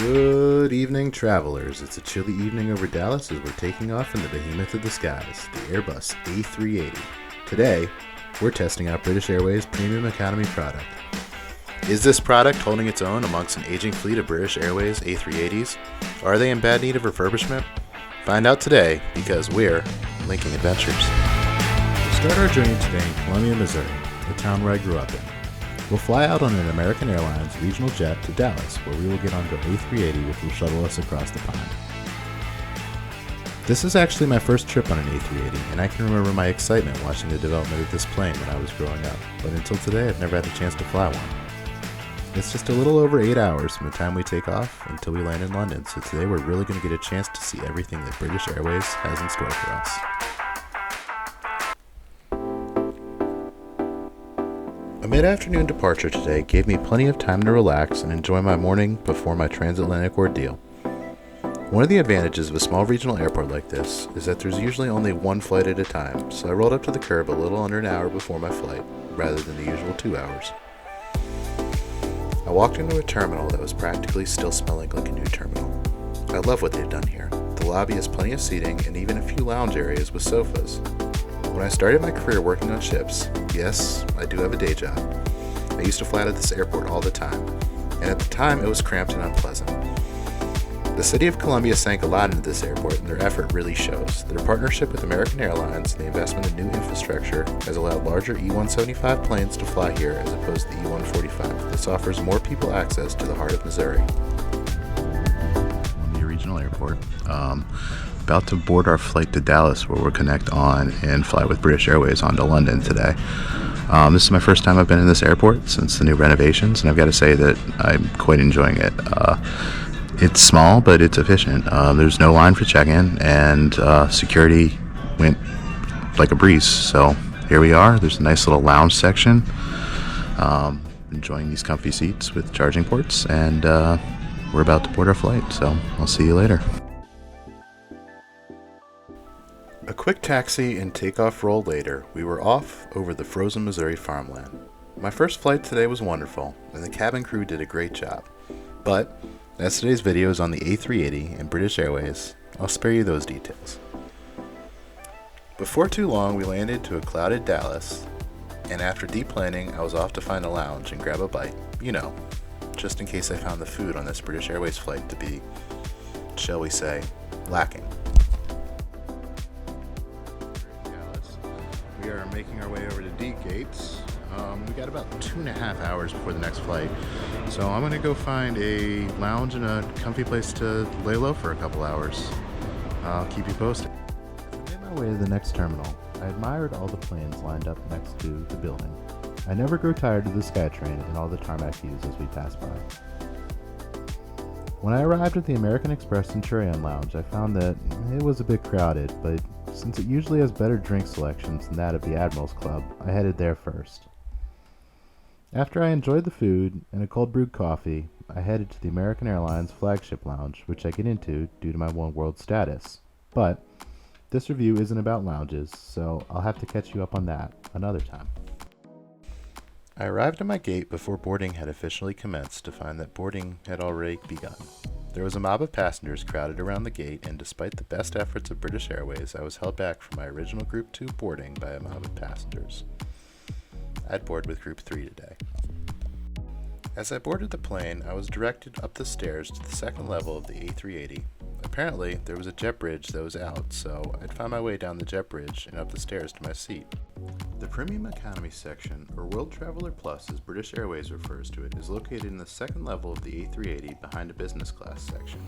Good evening, travelers. It's a chilly evening over Dallas as we're taking off in the behemoth of the skies, the Airbus A380. Today, we're testing out British Airways Premium Economy product. Is this product holding its own amongst an aging fleet of British Airways A380s? Or are they in bad need of refurbishment? Find out today because we're linking adventures. We'll start our journey today in Columbia, Missouri, the town where I grew up in. We'll fly out on an American Airlines regional jet to Dallas, where we will get onto A380, which will shuttle us across the pond. This is actually my first trip on an A380, and I can remember my excitement watching the development of this plane when I was growing up, but until today I've never had the chance to fly one. It's just a little over 8 hours from the time we take off until we land in London, so today we're really going to get a chance to see everything that British Airways has in store for us. A mid-afternoon departure today gave me plenty of time to relax and enjoy my morning before my transatlantic ordeal. One of the advantages of a small regional airport like this is that there's usually only one flight at a time, so I rolled up to the curb a little under an hour before my flight, rather than the usual 2 hours. I walked into a terminal that was practically still smelling like a new terminal. I love what they've done here. The lobby has plenty of seating and even a few lounge areas with sofas. When I started my career working on ships, yes, I do have a day job. I used to fly to this airport all the time, and at the time it was cramped and unpleasant. The city of Columbia sank a lot into this airport, and their effort really shows. Their partnership with American Airlines and the investment in new infrastructure has allowed larger E-175 planes to fly here as opposed to the E-145. This offers more people access to the heart of Missouri. Columbia Regional Airport. About to board our flight to Dallas, where we'll connect on and fly with British Airways on to London today. This is my first time I've been in this airport since the new renovations, and I've got to say that I'm quite enjoying it. It's small, but it's efficient. There's no line for check-in, and security went like a breeze. So here we are. There's a nice little lounge section. Enjoying these comfy seats with charging ports, and we're about to board our flight, so I'll see you later. A quick taxi and takeoff roll later, we were off over the frozen Missouri farmland. My first flight today was wonderful, and the cabin crew did a great job. But, as today's video is on the A380 and British Airways, I'll spare you those details. Before too long, we landed to a clouded Dallas, and after deep planning, I was off to find a lounge and grab a bite. You know, just in case I found the food on this British Airways flight to be, shall we say, lacking. We are making our way over to D gates. We got about 2.5 hours before the next flight, so I'm gonna go find a lounge and a comfy place to lay low for a couple hours. I'll keep you posted. As I made my way to the next terminal, I admired all the planes lined up next to the building. I never grew tired of the SkyTrain and all the tarmac views as we passed by. When I arrived at the American Express Centurion Lounge, I found that it was a bit crowded, but since it usually has better drink selections than that of the Admirals Club, I headed there first. After I enjoyed the food and a cold brewed coffee, I headed to the American Airlines flagship lounge, which I get into due to my One World status. But this review isn't about lounges, so I'll have to catch you up on that another time. I arrived at my gate before boarding had officially commenced to find that boarding had already begun. There was a mob of passengers crowded around the gate, and despite the best efforts of British Airways, I was held back from my original Group 2 boarding by a mob of passengers. I'd board with Group 3 today. As I boarded the plane, I was directed up the stairs to the second level of the A380. Apparently, there was a jet bridge that was out, so I'd found my way down the jet bridge and up the stairs to my seat. The Premium Economy section, or World Traveler Plus as British Airways refers to it, is located in the second level of the A380 behind a business class section.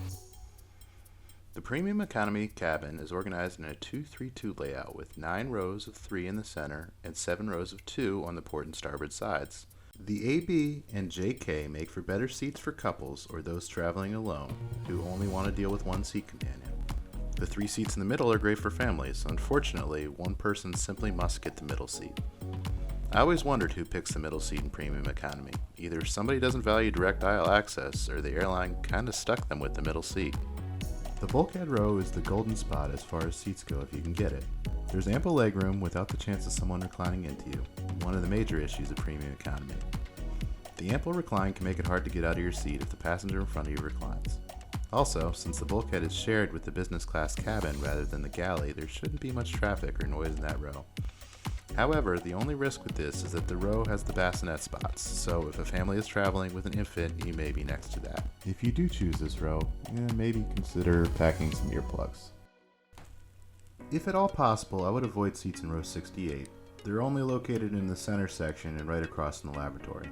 The Premium Economy cabin is organized in a 2-3-2 layout with 9 rows of 3 in the center and 7 rows of 2 on the port and starboard sides. The AB and JK make for better seats for couples or those traveling alone who only want to deal with one seat companion. The 3 seats in the middle are great for families. Unfortunately, one person simply must get the middle seat. I always wondered who picks the middle seat in Premium Economy. Either somebody doesn't value direct aisle access, or the airline kinda stuck them with the middle seat. The bulkhead row is the golden spot as far as seats go if you can get it. There's ample legroom without the chance of someone reclining into you, one of the major issues of Premium Economy. The The ample recline can make it hard to get out of your seat if the passenger in front of you reclines. Also, since the bulkhead is shared with the business class cabin rather than the galley, there shouldn't be much traffic or noise in that row. However, the only risk with this is that the row has the bassinet spots, so if a family is traveling with an infant, you may be next to that. If you do choose this row, maybe consider packing some earplugs. If at all possible, I would avoid seats in row 68. They're only located in the center section and right across from the lavatory.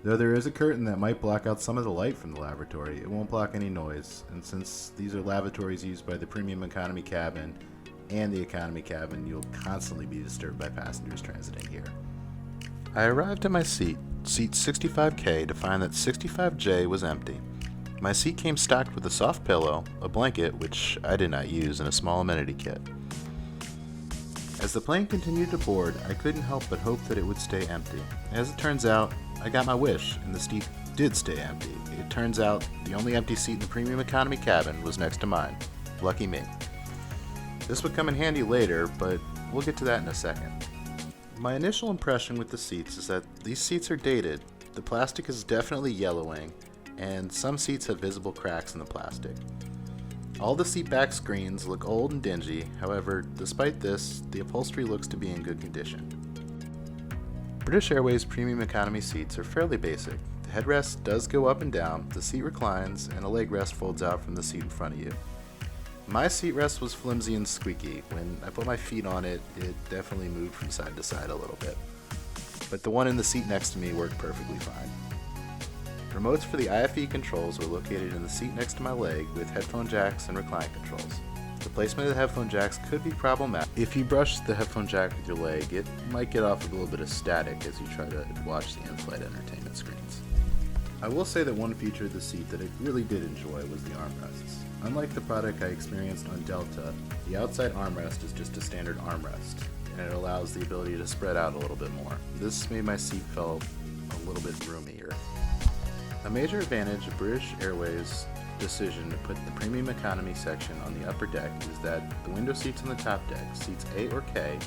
Though there is a curtain that might block out some of the light from the lavatory, it won't block any noise, and since these are lavatories used by the Premium Economy cabin and the Economy cabin, you'll constantly be disturbed by passengers transiting here. I arrived at my seat 65K, to find that 65J was empty. My seat came stocked with a soft pillow, a blanket, which I did not use, and a small amenity kit. As the plane continued to board, I couldn't help but hope that it would stay empty. As it turns out, I got my wish, and the seat did stay empty. It turns out the only empty seat in the Premium Economy cabin was next to mine. Lucky me. This would come in handy later, but we'll get to that in a second. My initial impression with the seats is that these seats are dated, the plastic is definitely yellowing, and some seats have visible cracks in the plastic. All the seat back screens look old and dingy, however, despite this, the upholstery looks to be in good condition. British Airways Premium Economy seats are fairly basic. The headrest does go up and down, the seat reclines, and a leg rest folds out from the seat in front of you. My seat rest was flimsy and squeaky. When I put my feet on it, it definitely moved from side to side a little bit. But the one in the seat next to me worked perfectly fine. Remotes for the IFE controls were located in the seat next to my leg with headphone jacks and recline controls. The placement of the headphone jacks could be problematic. If you brush the headphone jack with your leg, it might get off with a little bit of static as you try to watch the in-flight entertainment screens. I will say that one feature of the seat that I really did enjoy was the armrests. Unlike the product I experienced on Delta, the outside armrest is just a standard armrest, and it allows the ability to spread out a little bit more. This made my seat feel a little bit roomier. A major advantage of British Airways' decision to put the Premium Economy section on the upper deck is that the window seats on the top deck, seats A or K,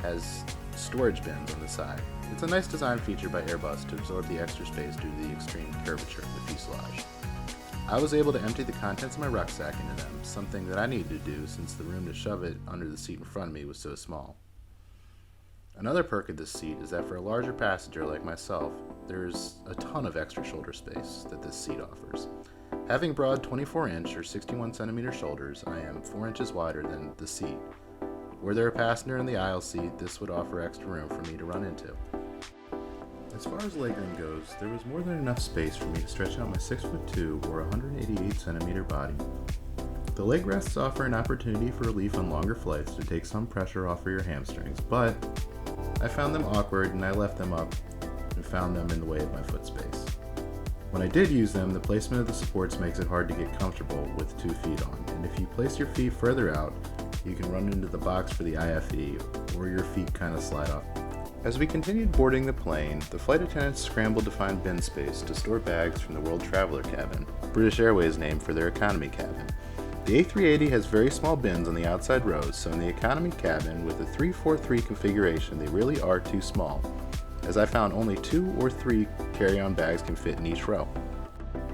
has storage bins on the side. It's a nice design feature by Airbus to absorb the extra space due to the extreme curvature of the fuselage. I was able to empty the contents of my rucksack into them, something that I needed to do since the room to shove it under the seat in front of me was so small. Another perk of this seat is that for a larger passenger like myself, there's a ton of extra shoulder space that this seat offers. Having broad 24-inch or 61-centimeter shoulders, I am 4 inches wider than the seat. Were there a passenger in the aisle seat, this would offer extra room for me to run into. As far as legroom goes, there was more than enough space for me to stretch out my 6'2" or 188-centimeter body. The leg rests offer an opportunity for relief on longer flights to take some pressure off of your hamstrings, but I found them awkward and I left them up and found them in the way of my foot space. When I did use them, the placement of the supports makes it hard to get comfortable with 2 feet on, and if you place your feet further out, you can run into the box for the IFE, or your feet kind of slide off. As we continued boarding the plane, the flight attendants scrambled to find bin space to store bags from the World Traveler cabin, British Airways' name for their economy cabin. The A380 has very small bins on the outside rows, so in the economy cabin with a 343 configuration, they really are too small, as I found only 2 or 3 carry-on bags can fit in each row.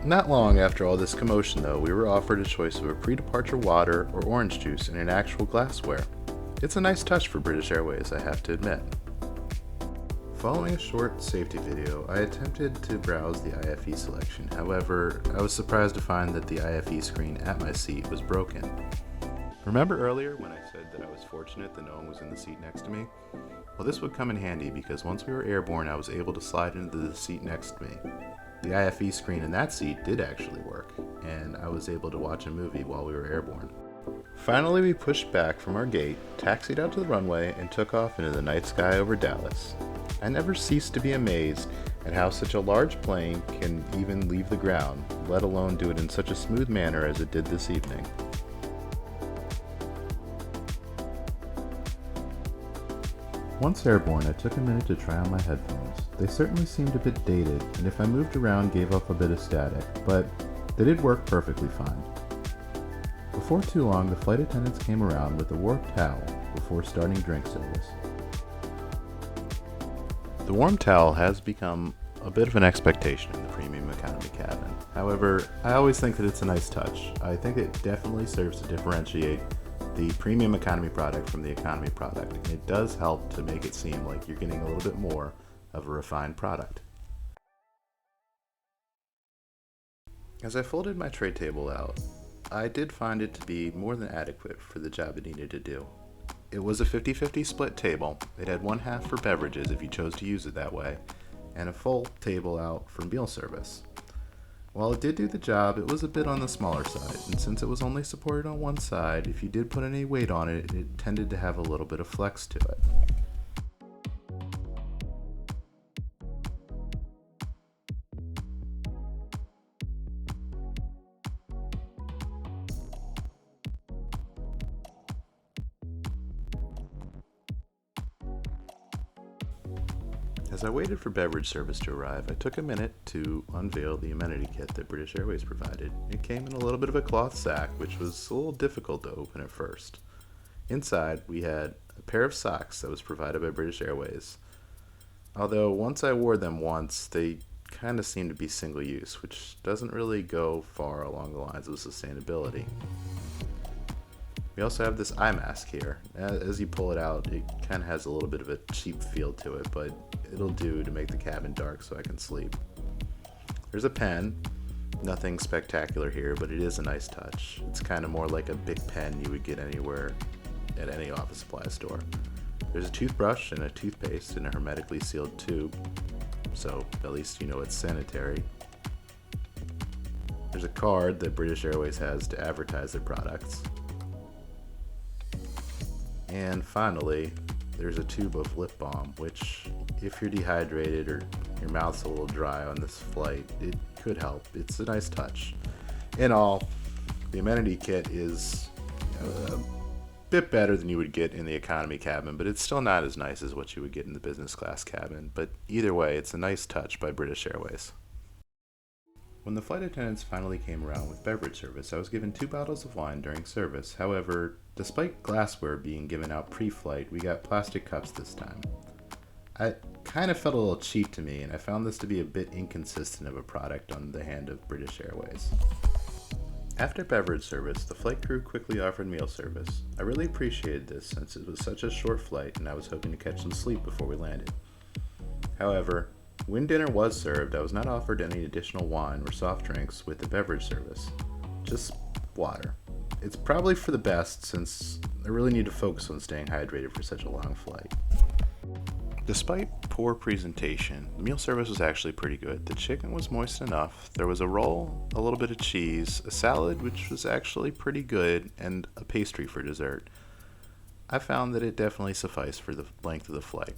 Not long after all this commotion though, we were offered a choice of a pre-departure water or orange juice in an actual glassware. It's a nice touch for British Airways, I have to admit. Following a short safety video, I attempted to browse the IFE selection. However, I was surprised to find that the IFE screen at my seat was broken. Remember earlier when I said that I was fortunate that no one was in the seat next to me? Well, this would come in handy because once we were airborne, I was able to slide into the seat next to me. The IFE screen in that seat did actually work, and I was able to watch a movie while we were airborne. Finally, we pushed back from our gate, taxied out to the runway, and took off into the night sky over Dallas. I never ceased to be amazed at how such a large plane can even leave the ground, let alone do it in such a smooth manner as it did this evening. Once airborne, I took a minute to try on my headphones. They certainly seemed a bit dated, and if I moved around gave off a bit of static, but they did work perfectly fine. Before too long, the flight attendants came around with a warm towel before starting drink service. The warm towel has become a bit of an expectation in the premium economy cabin. However, I always think that it's a nice touch. I think it definitely serves to differentiate the premium economy product from the economy product. And it does help to make it seem like you're getting a little bit more of a refined product. As I folded my tray table out, I did find it to be more than adequate for the job it needed to do. It was a 50-50 split table. It had one half for beverages if you chose to use it that way, and a full table out for meal service. While it did do the job, it was a bit on the smaller side, and since it was only supported on one side, if you did put any weight on it, it tended to have a little bit of flex to it. As I waited for beverage service to arrive, I took a minute to unveil the amenity kit that British Airways provided. It came in a little bit of a cloth sack, which was a little difficult to open at first. Inside, we had a pair of socks that was provided by British Airways. Although once I wore them once, they kind of seemed to be single use, which doesn't really go far along the lines of sustainability. We also have this eye mask here. As you pull it out, it kind of has a little bit of a cheap feel to it, but it'll do to make the cabin dark so I can sleep. There's a pen. Nothing spectacular here, but it is a nice touch. It's kind of more like a big pen you would get anywhere at any office supply store. There's a toothbrush and a toothpaste in a hermetically sealed tube, so at least you know it's sanitary. There's a card that British Airways has to advertise their products. And finally, there's a tube of lip balm, which, if you're dehydrated or your mouth's a little dry on this flight, it could help. It's a nice touch. In all, the amenity kit is a bit better than you would get in the economy cabin, but it's still not as nice as what you would get in the business class cabin. But either way, it's a nice touch by British Airways. When the flight attendants finally came around with beverage service, I was given 2 bottles of wine during service. However, despite glassware being given out pre-flight, we got plastic cups this time. It kind of felt a little cheap to me, and I found this to be a bit inconsistent of a product on the hand of British Airways. After beverage service, the flight crew quickly offered meal service. I really appreciated this since it was such a short flight and I was hoping to catch some sleep before we landed. However, when dinner was served, I was not offered any additional wine or soft drinks with the beverage service, just water. It's probably for the best since I really need to focus on staying hydrated for such a long flight. Despite poor presentation, the meal service was actually pretty good. The chicken was moist enough, there was a roll, a little bit of cheese, a salad which was actually pretty good, and a pastry for dessert. I found that it definitely sufficed for the length of the flight.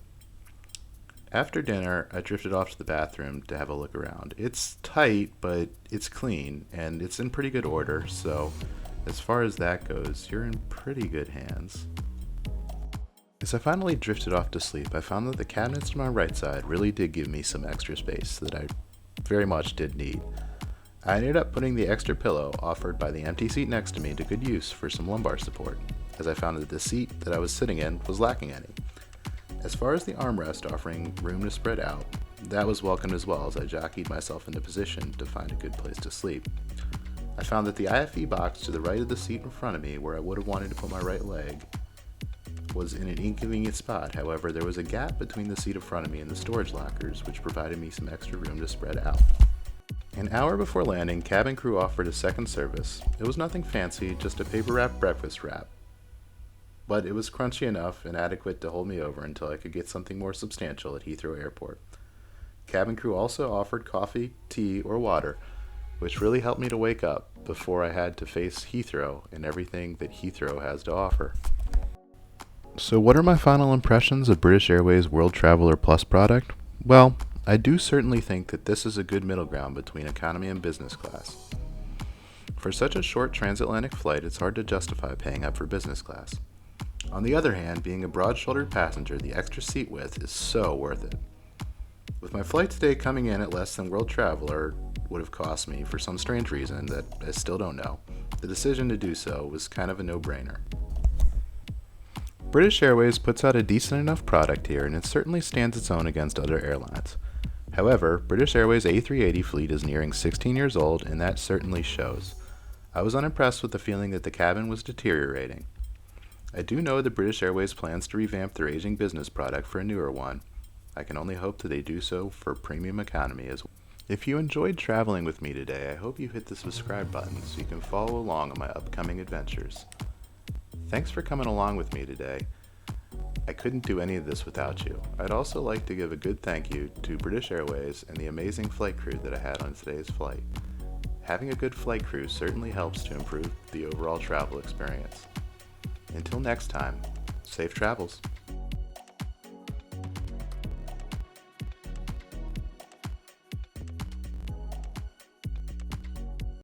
After dinner, I drifted off to the bathroom to have a look around. It's tight, but it's clean, and it's in pretty good order, so as far as that goes, you're in pretty good hands. As I finally drifted off to sleep, I found that the cabinets to my right side really did give me some extra space that I very much did need. I ended up putting the extra pillow offered by the empty seat next to me to good use for some lumbar support, as I found that the seat that I was sitting in was lacking any. As far as the armrest offering room to spread out, that was welcome as well as I jockeyed myself into position to find a good place to sleep. I found that the IFE box to the right of the seat in front of me, where I would have wanted to put my right leg, was in an inconvenient spot. However, there was a gap between the seat in front of me and the storage lockers, which provided me some extra room to spread out. An hour before landing, cabin crew offered a second service. It was nothing fancy, just a paper wrap breakfast wrap. But it was crunchy enough and adequate to hold me over until I could get something more substantial at Heathrow Airport. Cabin crew also offered coffee, tea, or water, which really helped me to wake up before I had to face Heathrow and everything that Heathrow has to offer. So what are my final impressions of British Airways World Traveller Plus product? Well, I do certainly think that this is a good middle ground between economy and business class. For such a short transatlantic flight, it's hard to justify paying up for business class. On the other hand, being a broad-shouldered passenger, the extra seat width is so worth it. With my flight today coming in at less than World Traveller would have cost me for some strange reason that I still don't know, the decision to do so was kind of a no-brainer. British Airways puts out a decent enough product here, and it certainly stands its own against other airlines. However, British Airways A380 Fleet is nearing 16 years old, and that certainly shows. I was unimpressed with the feeling that the cabin was deteriorating. I do know that British Airways plans to revamp their aging business product for a newer one. I can only hope that they do so for premium economy as well. If you enjoyed traveling with me today, I hope you hit the subscribe button so you can follow along on my upcoming adventures. Thanks for coming along with me today. I couldn't do any of this without you. I'd also like to give a good thank you to British Airways and the amazing flight crew that I had on today's flight. Having a good flight crew certainly helps to improve the overall travel experience. Until next time, safe travels.